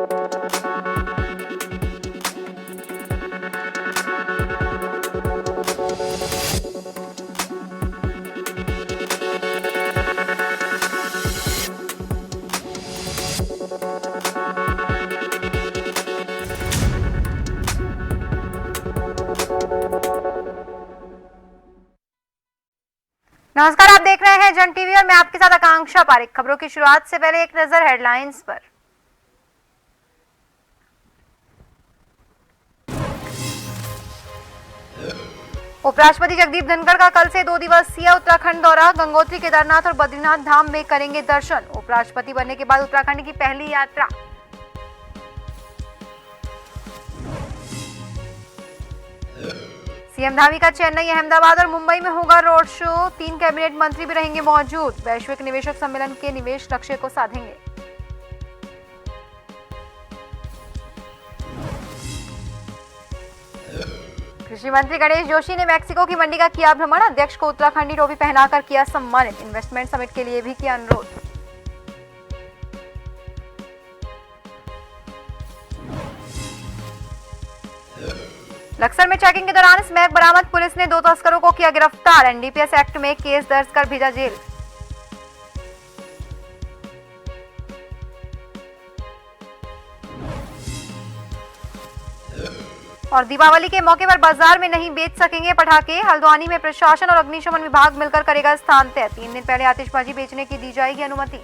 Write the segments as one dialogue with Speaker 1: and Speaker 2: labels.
Speaker 1: नमस्कार, आप देख रहे हैं जन टीवी और मैं आपके साथ आकांक्षा पारिक। खबरों की शुरुआत से पहले एक नजर हेडलाइंस पर। उपराष्ट्रपति जगदीप धनखड़ का कल से 2 दिवसीय उत्तराखंड दौरा। गंगोत्री, केदारनाथ और बद्रीनाथ धाम में करेंगे दर्शन। उपराष्ट्रपति बनने के बाद उत्तराखंड की पहली यात्रा। सीएम धामी का चेन्नई, अहमदाबाद और मुंबई में होगा रोड शो। 3 कैबिनेट मंत्री भी रहेंगे मौजूद। वैश्विक निवेशक सम्मेलन के निवेश लक्ष्य को साधेंगे। कृषि मंत्री गणेश जोशी ने मैक्सिको की मंडी का किया भ्रमण। अध्यक्ष को उत्तराखंडी टोपी पहनाकर किया सम्मानित। इन्वेस्टमेंट समिट के लिए भी किया अनुरोध। लक्सर में चेकिंग के दौरान स्मैक बरामद। पुलिस ने 2 तस्करों को किया गिरफ्तार। एनडीपीएस एक्ट में केस दर्ज कर भेजा जेल। और दीपावली के मौके पर बाजार में नहीं बेच सकेंगे पटाखे। हल्द्वानी में प्रशासन और अग्निशमन विभाग मिलकर करेगा स्थान तय। 3 दिन पहले आतिशबाजी बेचने की दी जाएगी अनुमति।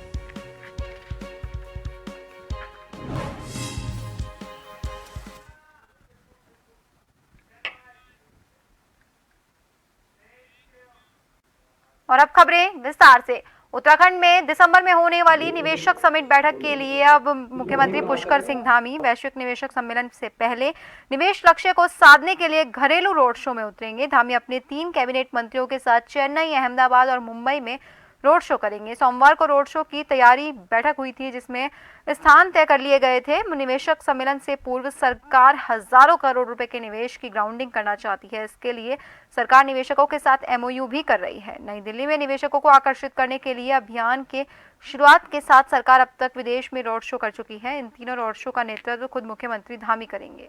Speaker 1: और अब खबरें विस्तार से। उत्तराखंड में दिसंबर में होने वाली निवेशक समिट बैठक के लिए अब मुख्यमंत्री पुष्कर सिंह धामी वैश्विक निवेशक सम्मेलन से पहले निवेश लक्ष्य को साधने के लिए घरेलू रोड शो में उतरेंगे। धामी अपने 3 कैबिनेट मंत्रियों के साथ चेन्नई, अहमदाबाद और मुंबई में रोड शो करेंगे। सोमवार को रोड शो की तैयारी बैठक हुई थी, जिसमें स्थान तय कर लिए गए थे। निवेशक सम्मेलन से पूर्व सरकार हजारों करोड़ रुपए के निवेश की ग्राउंडिंग करना चाहती है। इसके लिए सरकार निवेशकों के साथ एमओयू भी कर रही है। नई दिल्ली में निवेशकों को आकर्षित करने के लिए अभियान के शुरुआत के साथ सरकार अब तक विदेश में रोड शो कर चुकी है। इन तीनों रोड शो का नेतृत्व खुद मुख्यमंत्री धामी करेंगे।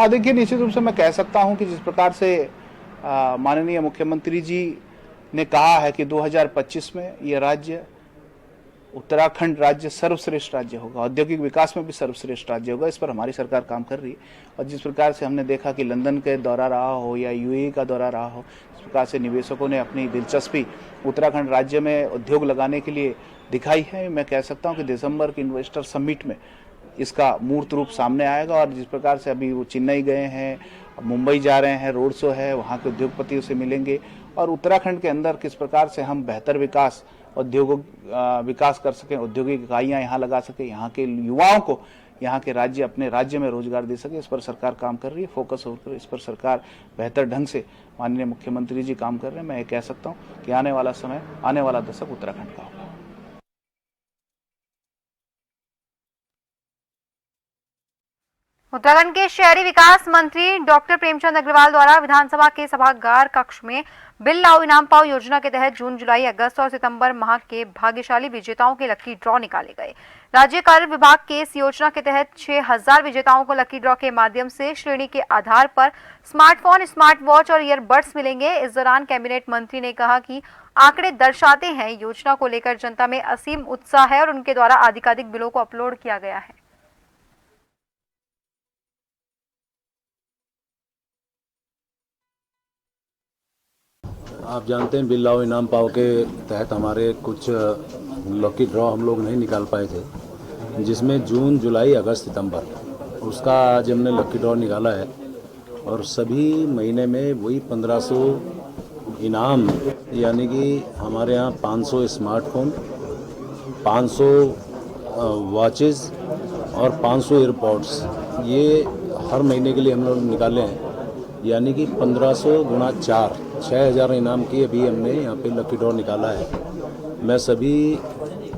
Speaker 2: देखिए, निश्चित रूप से मैं कह सकता हूं कि जिस प्रकार से माननीय मुख्यमंत्री जी ने कहा है कि 2025 में ये राज्य, उत्तराखंड राज्य सर्वश्रेष्ठ राज्य होगा, औद्योगिक विकास में भी सर्वश्रेष्ठ राज्य होगा। इस पर हमारी सरकार काम कर रही है। और जिस प्रकार से हमने देखा कि लंदन के दौरा रहा हो या यूएई का दौरा रहा हो, इस प्रकार से निवेशकों ने अपनी दिलचस्पी उत्तराखंड राज्य में उद्योग लगाने के लिए दिखाई है। मैं कह सकता हूँ कि दिसंबर के इन्वेस्टर समिट में इसका मूर्त रूप सामने आएगा। और जिस प्रकार से अभी वो चेन्नई गए हैं, मुंबई जा रहे हैं, रोड शो है, वहाँ के उद्योगपतियों से मिलेंगे और उत्तराखंड के अंदर किस प्रकार से हम बेहतर विकास, उद्योगों विकास कर सकें, औद्योगिक इकाइयाँ यहाँ लगा सकें, यहाँ के युवाओं को यहाँ के राज्य, अपने राज्य में रोजगार दे सके, इस पर सरकार काम कर रही है। फोकस होकर इस पर सरकार बेहतर ढंग से माननीय मुख्यमंत्री जी काम कर रहे हैं। मैं ये कह सकता हूँ कि आने वाला समय, आने वाला दशक उत्तराखंड का होगा।
Speaker 1: उत्तराखंड के शहरी विकास मंत्री डॉक्टर प्रेमचंद अग्रवाल द्वारा विधानसभा के सभागार कक्ष में बिल लाओ इनाम पाओ योजना के तहत जून, जुलाई, अगस्त और सितंबर माह के भाग्यशाली विजेताओं के लकी ड्रॉ निकाले गए। राज्य कर विभाग के इस योजना के तहत 6000 विजेताओं को लकी ड्रॉ के माध्यम से श्रेणी के आधार पर स्मार्टफोन, स्मार्ट वॉच और ईयरबड्स मिलेंगे। इस दौरान कैबिनेट मंत्री ने कहा कि आंकड़े दर्शाते हैं योजना को लेकर जनता में असीम उत्साह है और उनके द्वारा अधिकाधिक बिलों को अपलोड किया गया है।
Speaker 3: आप जानते हैं बिल लाओ इनाम पाओ के तहत हमारे कुछ लकी ड्रॉ हम लोग नहीं निकाल पाए थे, जिसमें जून, जुलाई, अगस्त, सितंबर, उसका आज हमने लकी ड्रॉ निकाला है। और सभी महीने में वही 1500 इनाम, यानी कि हमारे यहाँ 500 स्मार्टफोन, 500 वॉचेस और 500 एयरपॉड्स, ये हर महीने के लिए हम लोग निकाले हैं। यानी कि 1500 गुणा 4, 6000 इनाम की अभी हमने यहाँ पे लकी ड्रॉ निकाला है। मैं सभी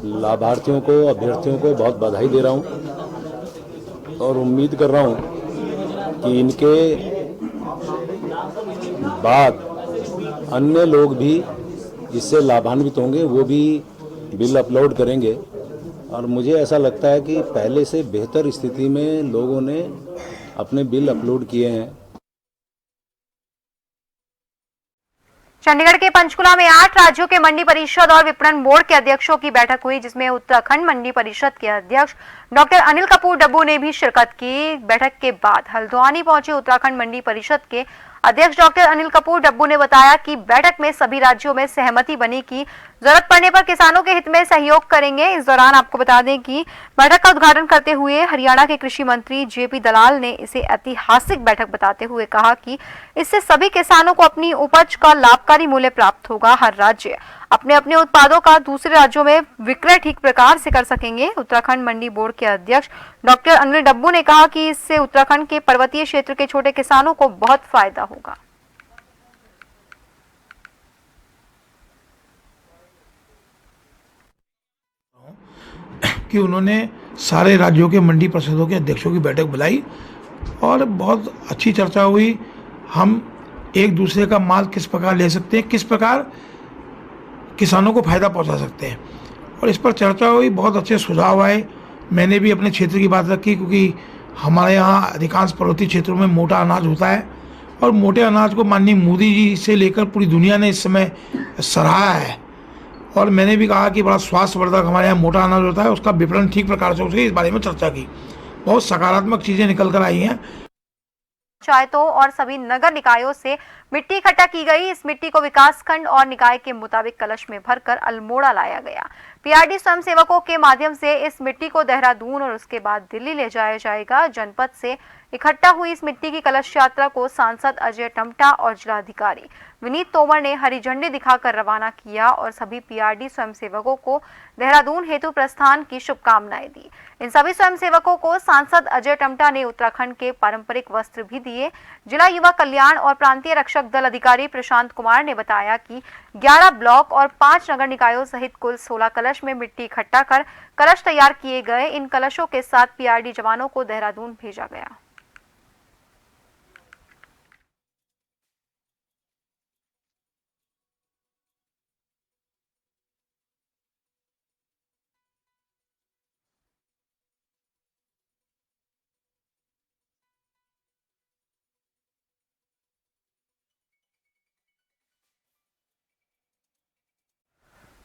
Speaker 3: लाभार्थियों को, अभ्यर्थियों को बहुत बधाई दे रहा हूँ और उम्मीद कर रहा हूँ कि इनके बाद अन्य लोग भी इससे लाभान्वित होंगे, वो भी बिल अपलोड करेंगे और मुझे ऐसा लगता है कि पहले से बेहतर स्थिति में लोगों ने अपने बिल अपलोड किए हैं।
Speaker 1: चंडीगढ़ के पंचकुला में 8 राज्यों के मंडी परिषद और विपणन बोर्ड के अध्यक्षों की बैठक हुई, जिसमें उत्तराखंड मंडी परिषद के अध्यक्ष डॉक्टर अनिल कपूर डब्बू ने भी शिरकत की। बैठक के बाद हल्द्वानी पहुंचे उत्तराखंड मंडी परिषद के अध्यक्ष डॉक्टर अनिल कपूर डब्बू ने बताया कि बैठक में सभी राज्यों में सहमति बनी कि जरूरत पड़ने पर किसानों के हित में सहयोग करेंगे। इस दौरान आपको बता दें कि बैठक का उद्घाटन करते हुए हरियाणा के कृषि मंत्री जेपी दलाल ने इसे ऐतिहासिक बैठक बताते हुए कहा कि इससे सभी किसानों को अपनी उपज का लाभकारी मूल्य प्राप्त होगा। हर राज्य अपने अपने उत्पादों का दूसरे राज्यों में विक्रय ठीक प्रकार से कर सकेंगे। उत्तराखंड मंडी बोर्ड के अध्यक्ष डॉक्टर अनिल डब्बू ने कहा कि इससे उत्तराखंड के पर्वतीय क्षेत्र के छोटे किसानों को बहुत फायदा होगा।
Speaker 4: कि उन्होंने सारे राज्यों के मंडी परिषदों के अध्यक्षों की बैठक बुलाई और बहुत अच्छी चर्चा हुई। हम एक दूसरे का माल किस प्रकार ले सकते हैं, किस प्रकार किसानों को फ़ायदा पहुंचा सकते हैं, और इस पर चर्चा हुई। बहुत अच्छे सुझाव आए। मैंने भी अपने क्षेत्र की बात रखी, क्योंकि हमारे यहाँ अधिकांश पर्वतीय क्षेत्रों में मोटा अनाज होता है और मोटे अनाज को माननीय मोदी जी से लेकर पूरी दुनिया ने इस समय सराहा है। और मैंने भी कहा कि बड़ा स्वास्थ्यवर्धक हमारे यहाँ मोटा अनाज होता है, उसका विपणन ठीक प्रकार से हो सके, इस बारे में चर्चा की। बहुत सकारात्मक चीज़ें निकल कर आई हैं।
Speaker 1: पंचायतों और सभी नगर निकायों से मिट्टी इकट्ठा की गई। इस मिट्टी को विकासखंड और निकाय के मुताबिक कलश में भरकर अल्मोड़ा लाया गया। पीआरडी स्वयंसेवकों के माध्यम से इस मिट्टी को देहरादून और उसके बाद दिल्ली ले जाया जाएगा। जनपद से इकट्ठा हुई इस मिट्टी की कलश यात्रा को सांसद अजय टम्टा और जिलाधिकारी विनीत तोमर ने हरी झंडी दिखाकर रवाना किया और सभी पीआरडी स्वयंसेवकों को देहरादून हेतु प्रस्थान की शुभकामनाएं दी। इन सभी स्वयंसेवकों को सांसद अजय टम्टा ने उत्तराखंड के पारंपरिक वस्त्र भी दिए। जिला युवा कल्याण और प्रांतीय रक्षक दल अधिकारी प्रशांत कुमार ने बताया कि 11 ब्लॉक और 5 नगर निकायों सहित कुल 16 कलश में मिट्टी इकट्ठा कर कलश तैयार किए गए। इन कलशों के साथ पीआरडी जवानों को देहरादून भेजा गया।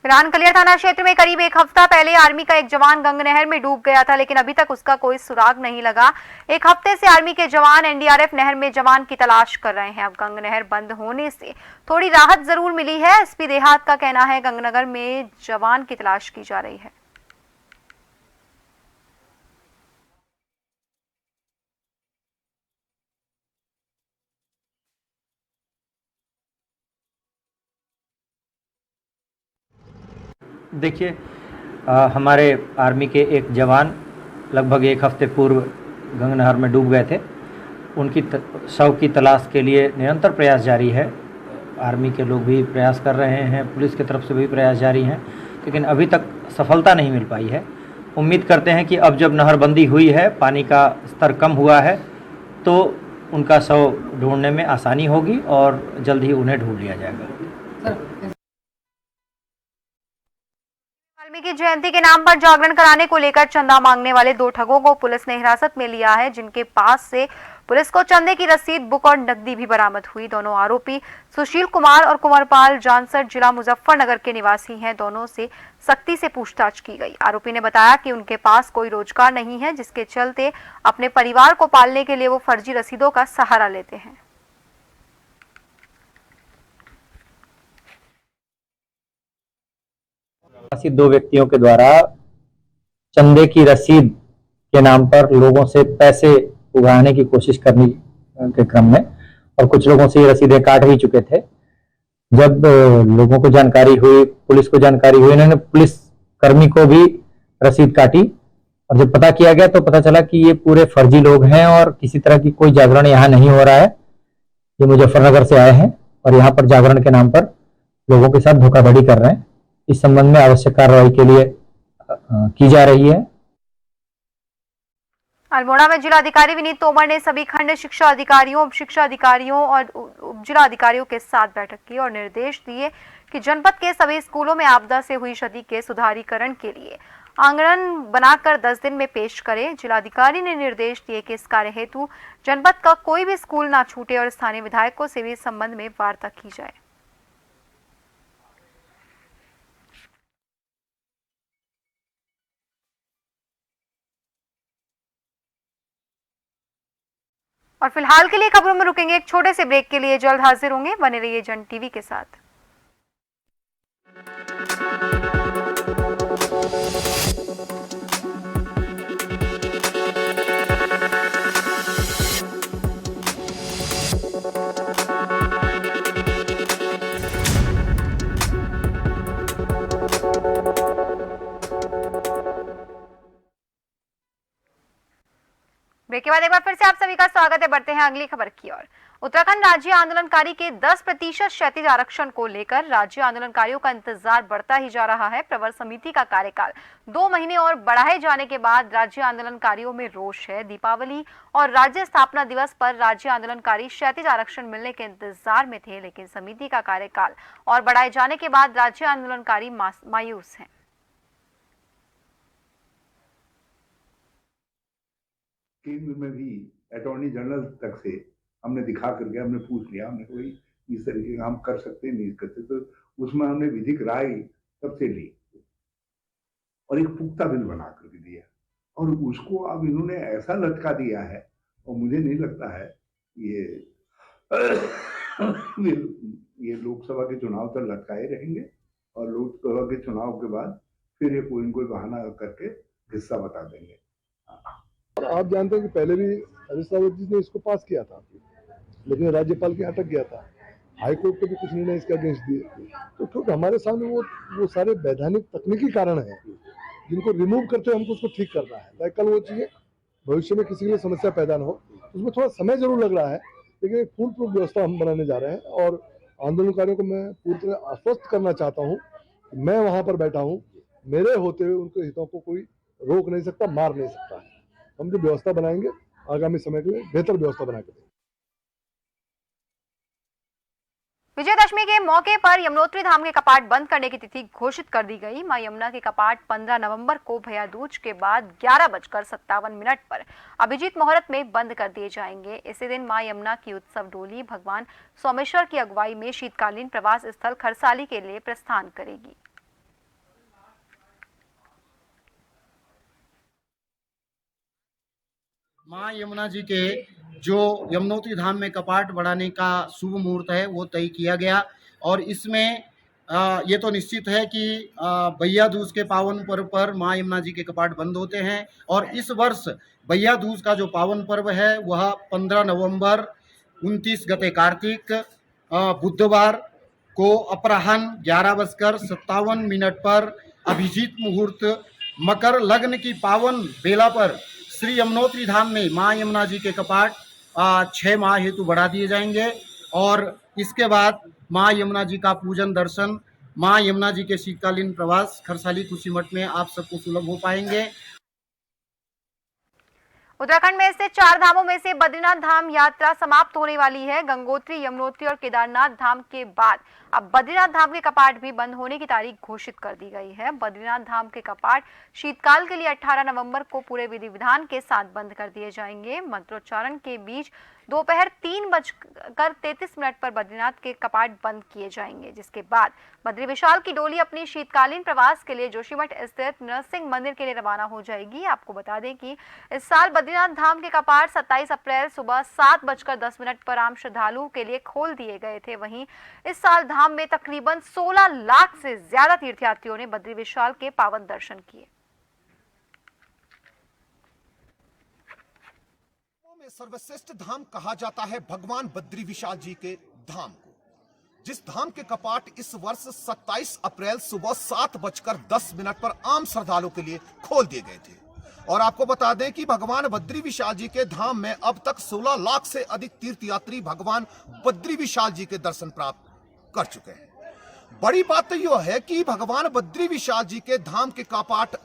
Speaker 1: रानकलिया थाना क्षेत्र में करीब एक हफ्ता पहले आर्मी का एक जवान गंग नहर में डूब गया था, लेकिन अभी तक उसका कोई सुराग नहीं लगा। एक हफ्ते से आर्मी के जवान एनडीआरएफ नहर में जवान की तलाश कर रहे हैं। अब गंग नहर बंद होने से थोड़ी राहत जरूर मिली है। एसपी देहात का कहना है गंगनगर में जवान की तलाश की जा रही है।
Speaker 5: देखिए, हमारे आर्मी के एक जवान लगभग एक हफ्ते पूर्व गंग नहर में डूब गए थे। उनकी शव की तलाश के लिए निरंतर प्रयास जारी है। आर्मी के लोग भी प्रयास कर रहे हैं, पुलिस की तरफ से भी प्रयास जारी हैं, लेकिन अभी तक सफलता नहीं मिल पाई है। उम्मीद करते हैं कि अब जब नहरबंदी हुई है, पानी का स्तर कम हुआ है, तो उनका शव ढूंढने में आसानी होगी और जल्द ही उन्हें ढूंढ लिया जाएगा।
Speaker 1: वाल्मीकि जयंती के नाम पर जागरण कराने को लेकर चंदा मांगने वाले 2 ठगों को पुलिस ने हिरासत में लिया है, जिनके पास से पुलिस को चंदे की रसीद, बुक और नकदी भी बरामद हुई। दोनों आरोपी सुशील कुमार और कुंवरपाल जानसर जिला मुजफ्फरनगर के निवासी हैं। दोनों से सख्ती से पूछताछ की गई। आरोपी ने बताया कि उनके पास कोई रोजगार नहीं है, जिसके चलते अपने परिवार को पालने के लिए वो फर्जी रसीदों का सहारा लेते हैं।
Speaker 5: 2 व्यक्तियों के द्वारा चंदे की रसीद के नाम पर लोगों से पैसे उगाने की कोशिश करने के क्रम में, और कुछ लोगों से ये रसीदें काट भी चुके थे। जब लोगों को जानकारी हुई, पुलिस को जानकारी हुई, इन्होंने पुलिस कर्मी को भी रसीद काटी, और जब पता किया गया तो पता चला कि ये पूरे फर्जी लोग हैं और किसी तरह की कोई जागरण यहाँ नहीं हो रहा है। ये मुजफ्फरनगर से आए हैं और यहाँ पर जागरण के नाम पर लोगों के साथ धोखाधड़ी कर रहे हैं। इस संबंध में आवश्यक कार्रवाई के लिए की जा रही है।
Speaker 1: अल्मोड़ा में जिलाधिकारी विनीत तोमर ने सभी खंड शिक्षा अधिकारियों, उप शिक्षा अधिकारियों और उप जिला अधिकारियों के साथ बैठक की और निर्देश दिए कि जनपद के सभी स्कूलों में आपदा से हुई क्षति के सुधारीकरण के लिए आंगन बनाकर 10 दिन में पेश करें। जिलाधिकारी ने निर्देश दिए कि इस कार्य हेतु जनपद का कोई भी स्कूल ना छूटे और स्थानीय विधायकों से भी इस संबंध में वार्ता की जाए। और फिलहाल के लिए खबरों में रुकेंगे एक छोटे से ब्रेक के लिए, जल्द हाजिर होंगे, बने रहिए जन टीवी के साथ। ब्रेक के बाद एक बार फिर से आप सभी का स्वागत है। बढ़ते हैं अगली खबर की ओर। उत्तराखंड राज्य आंदोलनकारी के 10% क्षैतिज आरक्षण को लेकर राज्य आंदोलनकारियों का इंतजार बढ़ता ही जा रहा है। प्रवर समिति का कार्यकाल 2 महीने और बढ़ाए जाने के बाद राज्य आंदोलनकारियों में रोष है। दीपावली और राज्य स्थापना दिवस पर राज्य आंदोलनकारी क्षैतिज आरक्षण मिलने के इंतजार में थे, लेकिन समिति का कार्यकाल और बढ़ाए जाने के बाद राज्य आंदोलनकारी मायूस हैं।
Speaker 6: केंद्र में भी अटॉर्नी जनरल तक से हमने दिखा करके हमने पूछ लिया, हमने कोई इस तरीके का हम कर सकते नहीं करते, तो उसमें हमने विधिक राय सबसे ली और एक पुख्ता बिल बना करके दिया और उसको अब इन्होंने ऐसा लटका दिया है और मुझे नहीं लगता है ये लोकसभा के चुनाव तक लटकाए रहेंगे और लोकसभा के चुनाव के बाद फिर ये कोई न कोई बहाना करके हिस्सा बता देंगे।
Speaker 7: आप जानते हैं कि पहले भी हरीश रावत जी ने इसको पास किया था, लेकिन राज्यपाल के अटक गया था। हाई कोर्ट के भी कुछ निर्णय इसके अगेंस्ट दिए, तो क्योंकि हमारे सामने वो सारे वैधानिक तकनीकी कारण हैं जिनको रिमूव करते हुए हमको उसको ठीक करना है। लाइक कल वो चीजें भविष्य में किसी के लिए समस्या पैदा न हो, उसमें थोड़ा समय जरूर लग रहा है, लेकिन एक फुल प्रूफ व्यवस्था हम बनाने जा रहे हैं। और आंदोलनकारियों को मैं पूरी तरह आश्वस्त करना चाहता हूँ, मैं वहां पर बैठा हूँ, मेरे होते हुए उनके हितों को कोई रोक नहीं सकता, मार नहीं सकता है। हम जो व्यवस्था बनाएंगे आगामी समय के लिए बेहतर व्यवस्था बना के देंगे।
Speaker 1: विजयदशमी के मौके पर यमुनोत्री धाम के कपाट बंद करने की तिथि घोषित कर दी गई। मां यमुना के कपाट 15 नवंबर को भैया दूज के बाद 11:57 पर अभिजीत मुहूर्त में बंद कर दिए जाएंगे। इसी दिन मां यमुना की उत्सव डोली भगवान सोमेश्वर की अगुवाई में शीतकालीन प्रवास स्थल खरसाली के लिए प्रस्थान करेगी।
Speaker 8: मां यमुना जी के जो यमुनोत्री धाम में कपाट बढ़ाने का शुभ मुहूर्त है वो तय किया गया और इसमें ये तो निश्चित है कि भैया दूज के पावन पर्व पर मां यमुना जी के कपाट बंद होते हैं और इस वर्ष भैया दूज का जो पावन पर्व है वह 15 नवंबर 29 गते कार्तिक बुधवार को अपराह्न 11:57 पर अभिजीत मुहूर्त मकर लग्न की पावन बेला पर श्री यमुनोत्री धाम में मां यमुना जी के कपाट 6 माह हेतु बढ़ा दिए जाएंगे और इसके बाद मां यमुना जी का पूजन दर्शन, मां यमुना जी के शीतकालीन प्रवास खरसाली खुशी मठ में आप सबको सुलभ हो पाएंगे।
Speaker 1: उत्तराखंड में स्थित 4 धामों में से बद्रीनाथ धाम यात्रा समाप्त होने वाली है। गंगोत्री, यमुनोत्री और केदारनाथ धाम के बाद अब बद्रीनाथ धाम के कपाट भी बंद होने की तारीख घोषित कर दी गई है। बद्रीनाथ धाम के कपाट शीतकाल के लिए 18 नवंबर को पूरे विधि विधान के साथ बंद कर दिए जाएंगे। मंत्रोच्चारण के बीच दोपहर 3:33 पर बद्रीनाथ के कपाट बंद किए जाएंगे, जिसके बाद बद्री विशाल की डोली अपनी शीतकालीन प्रवास के लिए जोशीमठ स्थित नरसिंह मंदिर के लिए रवाना हो जाएगी। आपको बता दें कि इस साल बद्रीनाथ धाम के कपाट 27 अप्रैल सुबह 7:10 पर आम श्रद्धालुओं के लिए खोल दिए गए थे। वहीं इस साल धाम में तकरीबन 16 लाख से ज्यादा तीर्थयात्रियों ने बद्री विशाल के पावन दर्शन किए।
Speaker 9: सर्वश्रेष्ठ धाम कहा जाता है भगवान बद्री विशाल जी के धाम को, जिस धाम के कपाट इस वर्ष 27 अप्रैल सुबह 7:10 पर आम श्रद्धालुओं के लिए खोल दिए गए थे। और आपको बता दें कि भगवान बद्री विशाल जी के धाम में अब तक 16 लाख से अधिक तीर्थयात्री भगवान बद्री विशाल जी के दर्शन प्राप्त कर चुके हैं। बड़ी बात तो यह है कि भगवान बद्री विशाल जी के धाम के कपाट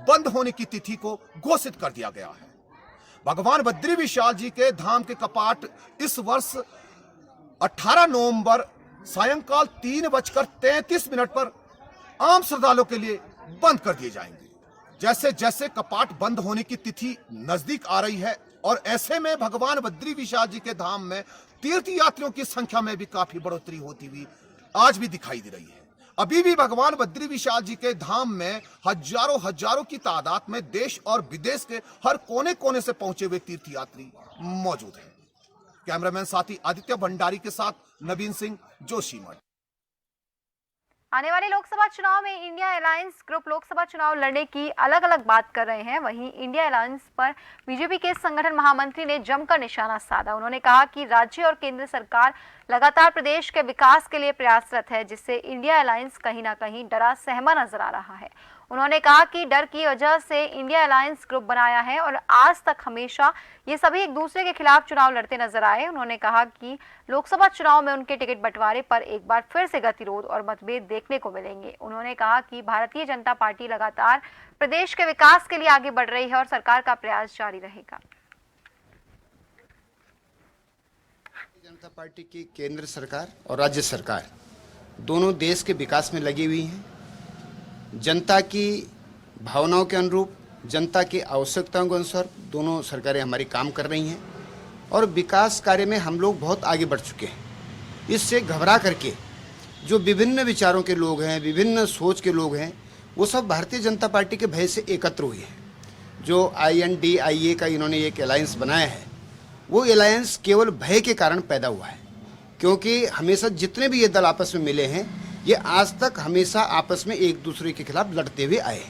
Speaker 9: बंद होने की तिथि को घोषित कर दिया गया है। भगवान बद्री विशाल जी के धाम के कपाट इस वर्ष 18 नवंबर सायंकाल 3:33 पर आम श्रद्धालुओं के लिए बंद कर दिए जाएंगे। जैसे जैसे कपाट बंद होने की तिथि नजदीक आ रही है और ऐसे में भगवान बद्री विशाल जी के धाम में तीर्थ यात्रियों की संख्या में भी काफी बढ़ोतरी होती हुई आज भी दिखाई दे रही है। अभी भी भगवान बद्री विशाल जी के धाम में हजारों की तादाद में देश और विदेश के हर कोने कोने से पहुंचे हुए तीर्थ यात्री मौजूद हैं। कैमरामैन साथी आदित्य भंडारी के साथ नवीन सिंह, जोशीमठ।
Speaker 1: आने वाले लोकसभा चुनाव में इंडिया अलायंस ग्रुप लोकसभा चुनाव लड़ने की अलग अलग बात कर रहे हैं। वहीं इंडिया अलायंस पर बीजेपी के संगठन महामंत्री ने जमकर निशाना साधा। उन्होंने कहा कि राज्य और केंद्र सरकार लगातार प्रदेश के विकास के लिए प्रयासरत है, जिससे इंडिया अलायंस कहीं ना कहीं डरा सहमा नजर आ रहा है। उन्होंने कहा कि डर की वजह से इंडिया अलायंस ग्रुप बनाया है और आज तक हमेशा ये सभी एक दूसरे के खिलाफ चुनाव लड़ते नजर आए। उन्होंने कहा कि लोकसभा चुनाव में उनके टिकट बंटवारे पर एक बार फिर से गतिरोध और मतभेद देखने को मिलेंगे। उन्होंने कहा कि भारतीय जनता पार्टी लगातार प्रदेश के विकास के लिए आगे बढ़ रही है और सरकार का प्रयास जारी रहेगा।
Speaker 10: जनता पार्टी की केंद्र सरकार और राज्य सरकार दोनों देश के विकास में लगी हुई हैं। जनता की भावनाओं के अनुरूप, जनता की आवश्यकताओं के अनुसार दोनों सरकारें हमारी काम कर रही हैं और विकास कार्य में हम लोग बहुत आगे बढ़ चुके हैं। इससे घबरा करके जो विभिन्न विचारों के लोग हैं, विभिन्न सोच के लोग हैं, वो सब भारतीय जनता पार्टी के भय से एकत्र हुए हैं। जो INDIA का इन्होंने एक अलायंस बनाया है, वो अलायंस केवल भय के कारण पैदा हुआ है, क्योंकि हमेशा जितने भी ये दल आपस में मिले हैं, ये आज तक हमेशा आपस में एक दूसरे के खिलाफ लड़ते हुए आए।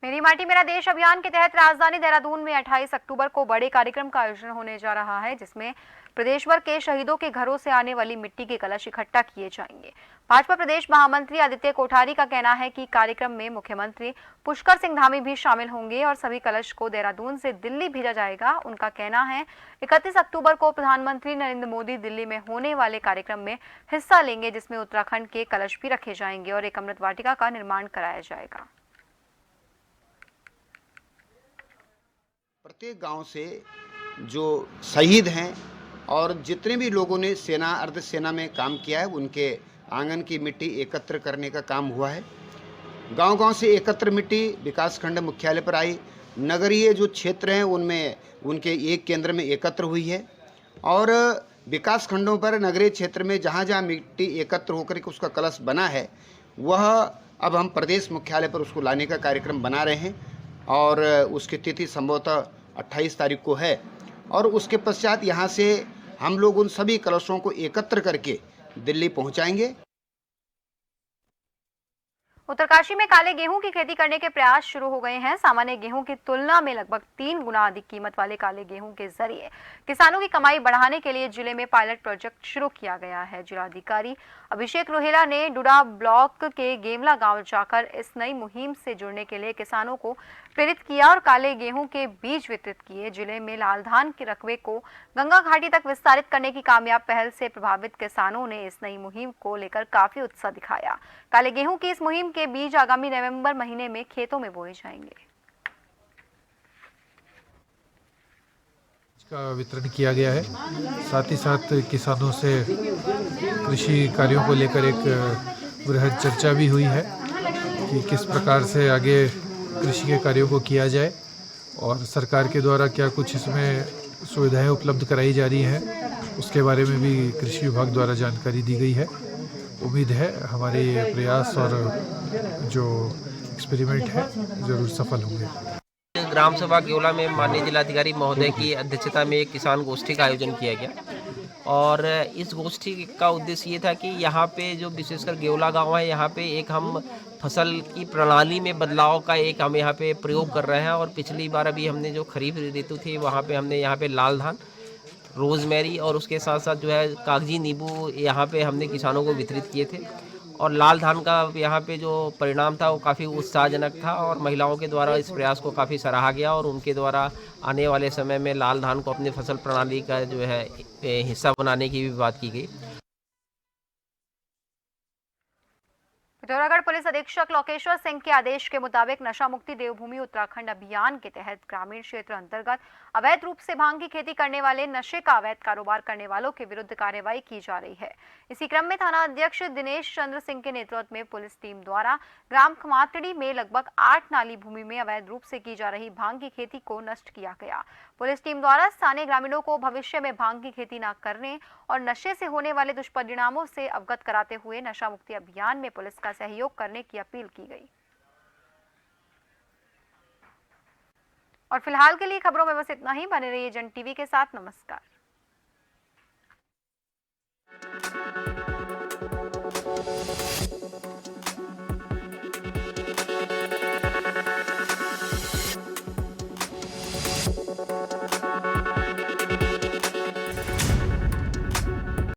Speaker 1: मेरी माटी मेरा देश अभियान के तहत राजधानी देहरादून में 28 अक्टूबर को बड़े कार्यक्रम का आयोजन होने जा रहा है, जिसमें प्रदेश भर के शहीदों के घरों से आने वाली मिट्टी के कलश इकट्ठा किए जाएंगे। भाजपा प्रदेश महामंत्री आदित्य कोठारी का कहना है कि कार्यक्रम में मुख्यमंत्री पुष्कर सिंह धामी भी शामिल होंगे और सभी कलश को देहरादून से दिल्ली भेजा जाएगा। उनका कहना है 31 अक्टूबर को प्रधानमंत्री नरेंद्र मोदी दिल्ली में होने वाले कार्यक्रम में हिस्सा लेंगे, जिसमें उत्तराखंड के कलश भी रखे जाएंगे और एक अमृत वाटिका का निर्माण कराया जाएगा।
Speaker 10: प्रत्येक गांव से जो शहीद हैं और जितने भी लोगों ने सेना, अर्धसेना में काम किया है, उनके आंगन की मिट्टी एकत्र करने का काम हुआ है। गांव-गांव से एकत्र मिट्टी विकासखंड मुख्यालय पर आई। नगरीय जो क्षेत्र हैं उनमें उनके एक केंद्र में एकत्र हुई है और विकासखंडों पर, नगरीय क्षेत्र में जहां जहां मिट्टी एकत्र होकर के उसका कलश बना है, वह अब हम प्रदेश मुख्यालय पर उसको लाने का कार्यक्रम बना रहे हैं और उसकी तिथि संभवतः 28 तारीख को है और उसके पश्चात यहाँ से हम लोग उन सभी कलशों को एकत्र करके दिल्ली पहुँचाएंगे।
Speaker 1: उत्तरकाशी में काले गेहूं की खेती करने के प्रयास शुरू हो गए हैं। सामान्य गेहूं की तुलना में लगभग 3 गुना अधिक कीमत वाले काले गेहूं के जरिए किसानों की कमाई बढ़ाने के लिए जिले में पायलट प्रोजेक्ट शुरू किया गया है। जिलाधिकारी अभिषेक रोहेला ने डुडा ब्लॉक के गेमला गांव जाकर इस नई मुहिम से जुड़ने के लिए किसानों को प्रेरित किया और काले गेहूं के बीज वितरित किए। जिले में लाल धान के रकबे को गंगा घाटी तक विस्तारित करने की कामयाब पहल से प्रभावित किसानों ने इस नई मुहिम को लेकर काफी उत्साह दिखाया। काले गेहूं की इस मुहिम के बीज आगामी नवंबर महीने में खेतों में बोए जाएंगे।
Speaker 11: का वितरण किया गया है। साथ ही साथ किसानों से कृषि कार्यों को लेकर एक बृहद चर्चा भी हुई है कि किस प्रकार से आगे कृषि के कार्यों को किया जाए और सरकार के द्वारा क्या कुछ इसमें सुविधाएं उपलब्ध कराई जा रही हैं, उसके बारे में भी कृषि विभाग द्वारा जानकारी दी गई है। उम्मीद है हमारे प्रयास और जो एक्सपेरिमेंट है ज़रूर सफल होंगे।
Speaker 12: ग्राम सभा गेवला में माननीय जिलाधिकारी महोदय की अध्यक्षता में एक किसान गोष्ठी का आयोजन किया गया और इस गोष्ठी का उद्देश्य ये था कि यहाँ पे जो विशेषकर गेवला गांव है, यहाँ पे एक हम फसल की प्रणाली में बदलाव का एक हम यहाँ पे प्रयोग कर रहे हैं और पिछली बार अभी हमने जो खरीफ ऋतु थी वहाँ पे हमने यहाँ पे लाल धान, रोजमेरी और उसके साथ साथ जो है कागजी नींबू यहाँ पे हमने किसानों को वितरित किए थे और लाल धान का यहाँ पे जो परिणाम था वो काफ़ी उत्साहजनक था और महिलाओं के द्वारा इस प्रयास को काफ़ी सराहा गया और उनके द्वारा आने वाले समय में लाल धान को अपनी फसल प्रणाली का जो है हिस्सा बनाने की भी बात की गई।
Speaker 1: पिथौरागढ़ पुलिस अधीक्षक लोकेश्वर सिंह के आदेश के मुताबिक नशा मुक्ति देवभूमि उत्तराखंड अभियान के तहत ग्रामीण क्षेत्र अंतर्गत अवैध रूप से भांग की खेती करने वाले, नशे का अवैध कारोबार करने वालों के विरुद्ध कार्रवाई की जा रही है। इसी क्रम में थाना अध्यक्ष दिनेश चंद्र सिंह के नेतृत्व में पुलिस टीम द्वारा ग्राम खमातड़ी में लगभग 8 नाली भूमि में अवैध रूप से की जा रही भांग की खेती को नष्ट किया गया। पुलिस टीम द्वारा स्थानीय ग्रामीणों को भविष्य में भांग की खेती न करने और नशे से होने वाले दुष्परिणामों से अवगत कराते हुए नशा मुक्ति अभियान में पुलिस का सहयोग करने की अपील की गई। और फिलहाल के लिए खबरों में बस इतना ही। बने रहिए जन टीवी के साथ। नमस्कार।